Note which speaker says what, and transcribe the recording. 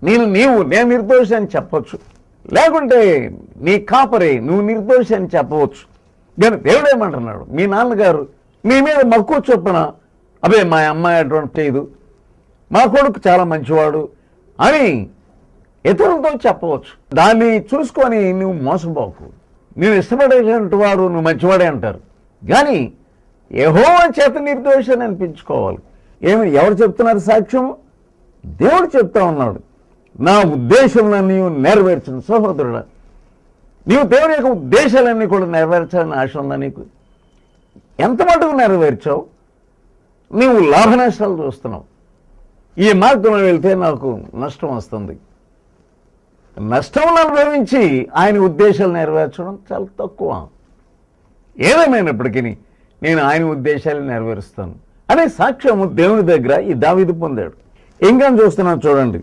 Speaker 1: నేను నిర్దోషి అని చెప్పొచ్చు, లేకుంటే నీ కాపరి నువ్వు నిర్దోషి అని చెప్పవచ్చు. కానీ దేవుడు ఏమంటున్నాడు, మీ నాన్నగారు మీ మీద మక్కువ చొప్పున అబే మా అమ్మాయి అటువంటి చేయదు, మా కొడుకు చాలా మంచివాడు అని ఇతరులతో చెప్పవచ్చు. దాన్ని చూసుకొని నువ్వు మోసపోకు. నేను ఇష్టపడేటువంటి వారు నువ్వు మంచివాడే అంటారు, కానీ యెహోవా చేత నిర్దోషి అని అనిపించుకోవాలి. ఎవరు చెప్తున్నారు సాక్ష్యము? దేవుడు చెప్తా ఉన్నాడు, నా ఉద్దేశంలన్నీ నెరవేర్చను. సహోదరుడా, నీవు దేవుని యొక్క ఉద్దేశాలన్నీ కూడా నెరవేర్చాలని ఆశ ఉందా నీకు? ఎంత మటుకు నెరవేర్చావు? నీవు లాభ నష్టాలు చూస్తున్నావు. ఈ మార్గంలో వెళ్తే నాకు నష్టం వస్తుంది. నష్టం అనుభవించి ఆయన ఉద్దేశాలు నెరవేర్చడం చాలా తక్కువ. ఏదేమైనప్పటికీ నేను ఆయన ఉద్దేశాలు నెరవేరుస్తాను అనే సాక్ష్యము దేవుని దగ్గర ఈ దావీదు పొందాడు. ఇంకా చూస్తున్నాను చూడండి,